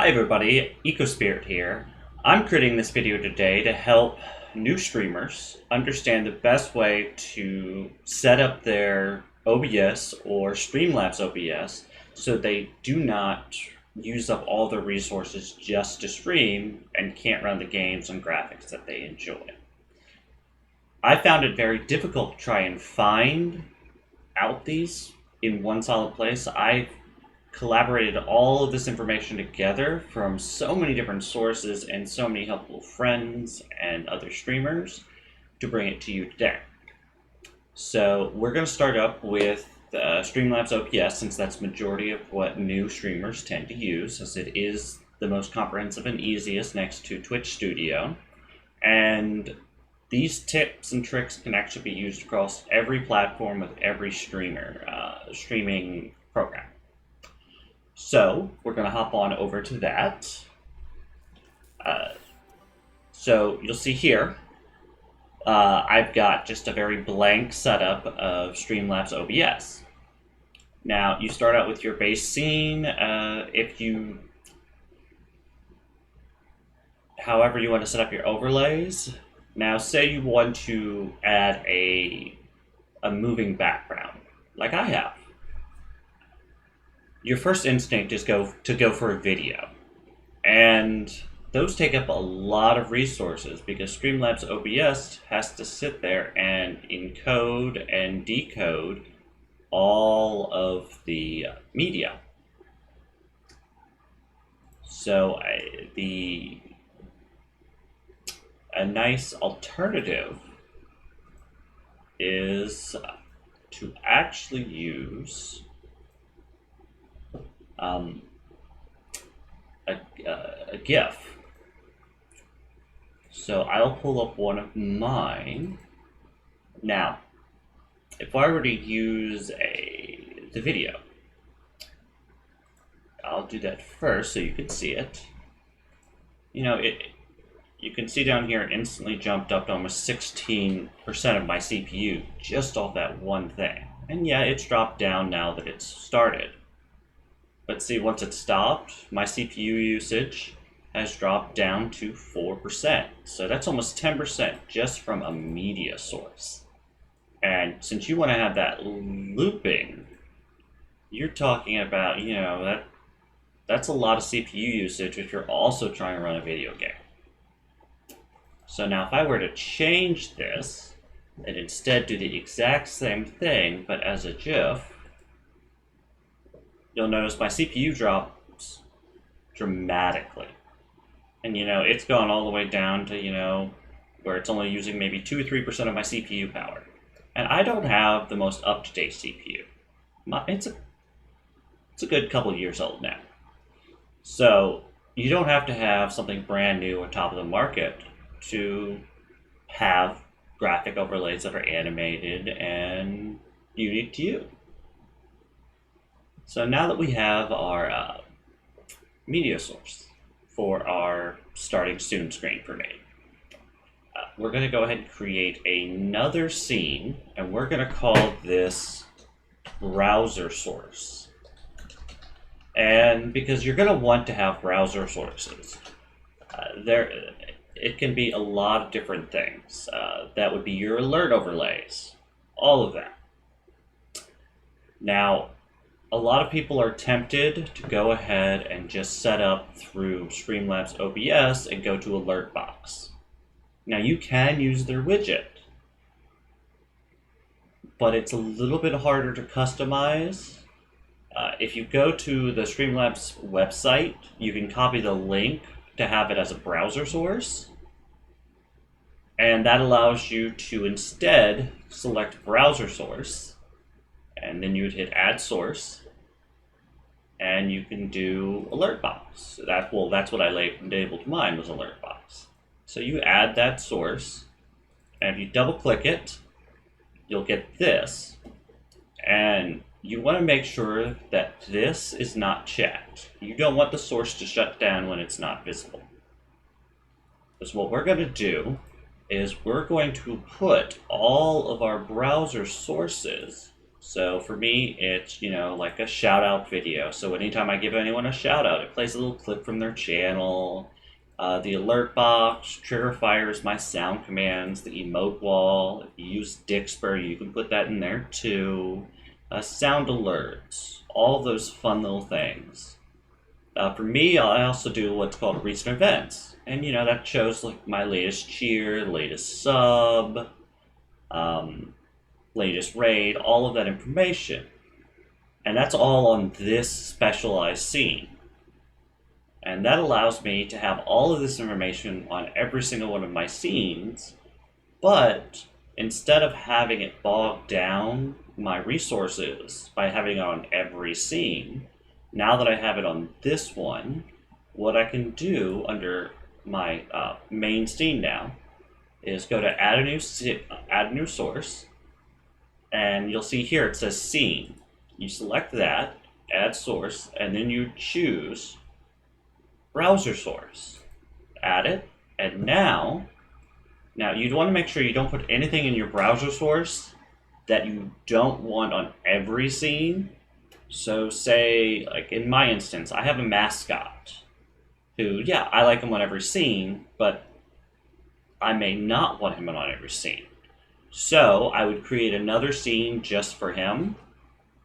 Hi everybody, EcoSpirit here. I'm creating this video today to help new streamers understand the best way to set up their OBS or Streamlabs OBS so they do not use up all their resources just to stream and can't run the games and graphics that they enjoy. I found it very difficult to try and find out these in one solid place. I collaborated all of this information together from so many different sources and so many helpful friends and other streamers to bring it to you today. So we're going to start up with Streamlabs OBS, since that's the majority of what new streamers tend to use, as it is the most comprehensive and easiest next to Twitch Studio. And these tips and tricks can actually be used across every platform with every streaming program. So we're going to hop on over to that. So you'll see here, I've got just a very blank setup of Streamlabs OBS. Now you start out with your base scene. However you want to set up your overlays. Now say you want to add a moving background, like I have. Your first instinct is to go for a video. And those take up a lot of resources because Streamlabs OBS has to sit there and encode and decode all of the media. So a nice alternative is to actually use a GIF. So I'll pull up one of mine. Now, if I were to use the video, I'll do that first so you can see it. You know, you can see down here it instantly jumped up to almost 16% of my CPU just off that one thing. And yeah, it's dropped down now that it's started. But see, once it stopped, my CPU usage has dropped down to 4%. So that's almost 10% just from a media source. And since you want to have that looping, you're talking about, that's a lot of CPU usage if you're also trying to run a video game. So now if I were to change this and instead do the exact same thing, but as a GIF, you'll notice my CPU drops dramatically. And it's gone all the way down to, where it's only using maybe 2 or 3% of my CPU power. And I don't have the most up-to-date CPU. It's a good couple of years old now. So you don't have to have something brand new or top of the market to have graphic overlays that are animated and unique to you. So now that we have our media source for our starting student screen for me, we're going to go ahead and create another scene, and we're going to call this browser source. And because you're going to want to have browser sources, it can be a lot of different things. That would be your alert overlays, all of that. Now, a lot of people are tempted to go ahead and just set up through Streamlabs OBS and go to Alertbox. Now you can use their widget, but it's a little bit harder to customize. If you go to the Streamlabs website, you can copy the link to have it as a browser source. And that allows you to instead select browser source, and then you would hit add source, and you can do Alertbox. That's what I enabled mine was Alertbox. So you add that source, and if you double click it, you'll get this. And you want to make sure that this is not checked. You don't want the source to shut down when it's not visible. Because what we're going to do is we're going to put all of our browser sources So for me, it's, like a shout out video. So anytime I give anyone a shout out, it plays a little clip from their channel. The alert box trigger fires my sound commands. The emote wall, if you use Dixper, you can put that in there too. Sound alerts, all those fun little things. For me, I also do what's called recent events, and that shows like my latest cheer, latest sub, latest raid, all of that information, and that's all on this specialized scene. And that allows me to have all of this information on every single one of my scenes, but instead of having it bog down my resources by having it on every scene, now that I have it on this one, what I can do under my main scene now is go to add a new source, and you'll see here it says scene. You select that, add source, and then you choose browser source. Add it, and now you'd want to make sure you don't put anything in your browser source that you don't want on every scene. So say, like in my instance, I have a mascot who, yeah, I like him on every scene, but I may not want him on every scene. So I would create another scene just for him,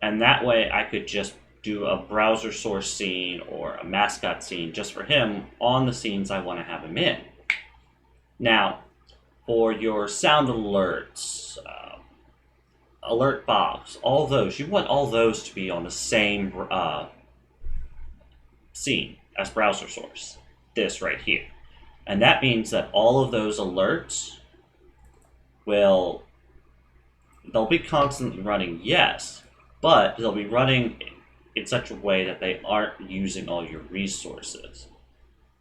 and that way I could just do a browser source scene or a mascot scene just for him on the scenes I want to have him in. Now, for your sound alerts, alert box, all those, you want all those to be on the same scene as browser source, this right here. And that means that all of those alerts they'll be constantly running, yes, but they'll be running in such a way that they aren't using all your resources.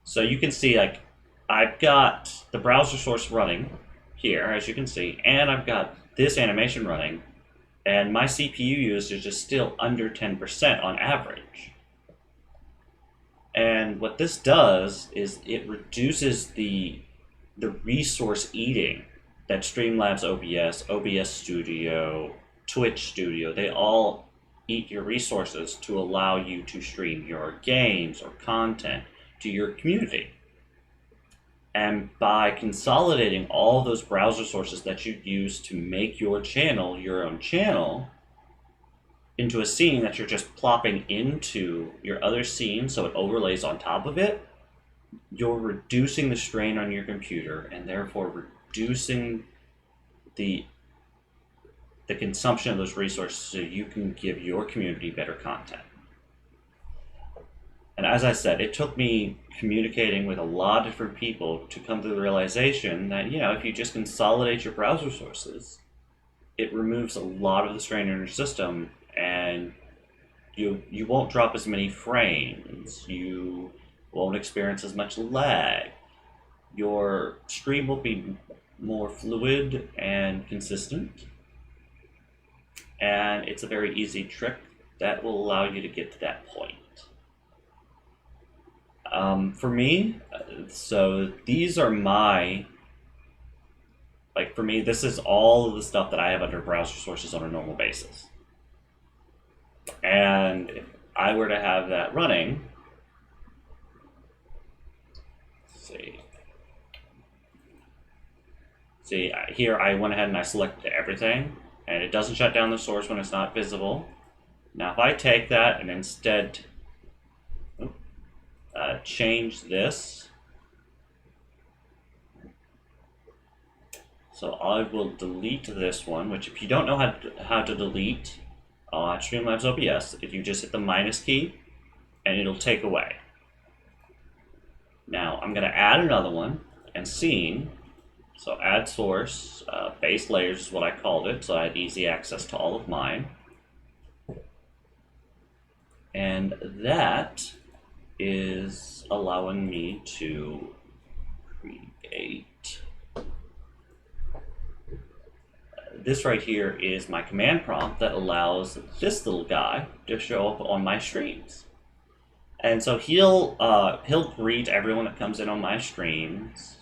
So you can see, like, I've got the browser source running here, as you can see, and I've got this animation running, and my CPU usage is still under 10% on average. And what this does is it reduces the resource eating that Streamlabs OBS, OBS Studio, Twitch Studio, they all eat your resources to allow you to stream your games or content to your community. And by consolidating all those browser sources that you use to make your channel your own channel into a scene that you're just plopping into your other scene so it overlays on top of it, you're reducing the strain on your computer and therefore reducing the consumption of those resources so you can give your community better content. And as I said, it took me communicating with a lot of different people to come to the realization that, if you just consolidate your browser sources, it removes a lot of the strain on your system, and you won't drop as many frames, you won't experience as much lag, your stream will be more fluid and consistent, and it's a very easy trick that will allow you to get to that point. For me, so these are for me, this is all of the stuff that I have under browser sources on a normal basis. And if I were to have that running, see, here I went ahead and I selected everything, and it doesn't shut down the source when it's not visible. Now if I take that and instead change this, so I will delete this one, which if you don't know how to delete Streamlabs OBS, if you just hit the minus key and it'll take away. Now I'm going to add another one and scene. So add source, base layers is what I called it, so I had easy access to all of mine. And that is allowing me to create. This right here is my command prompt that allows this little guy to show up on my streams. And so he'll greet everyone that comes in on my streams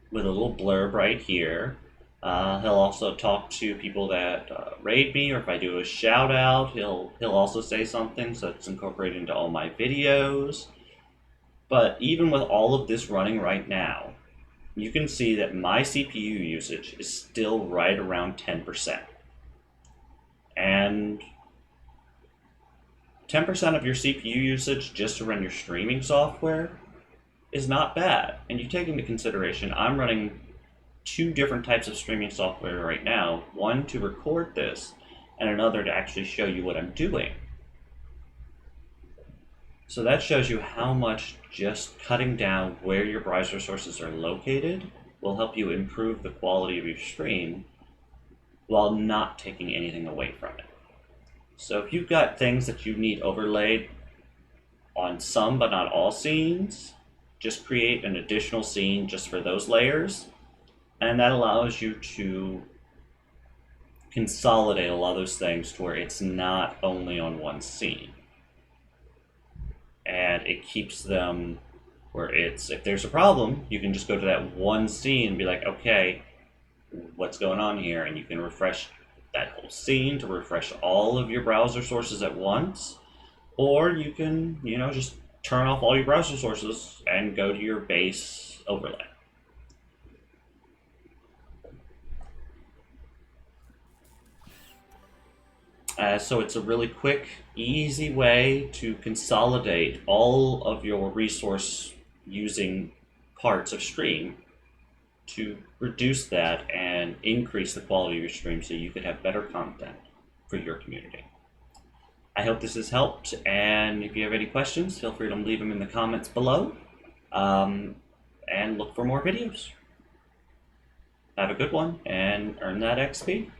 with a little blurb right here. He'll also talk to people that raid me, or if I do a shout out, he'll also say something, so it's incorporated into all my videos. But even with all of this running right now, you can see that my CPU usage is still right around 10%. And 10% of your CPU usage just to run your streaming software is not bad. And you take into consideration, I'm running two different types of streaming software right now, one to record this and another to actually show you what I'm doing. So that shows you how much just cutting down where your browser sources are located will help you improve the quality of your stream while not taking anything away from it. So if you've got things that you need overlaid on some but not all scenes, just create an additional scene just for those layers, and that allows you to consolidate a lot of those things to where it's not only on one scene. And it keeps them where it's, if there's a problem, you can just go to that one scene and be like, okay, what's going on here? And you can refresh that whole scene to refresh all of your browser sources at once. Or you can, just turn off all your browser sources and go to your base overlay. So it's a really quick, easy way to consolidate all of your resource using parts of stream to reduce that and increase the quality of your stream so you could have better content for your community. I hope this has helped, and if you have any questions, feel free to leave them in the comments below, and look for more videos. Have a good one, and earn that XP.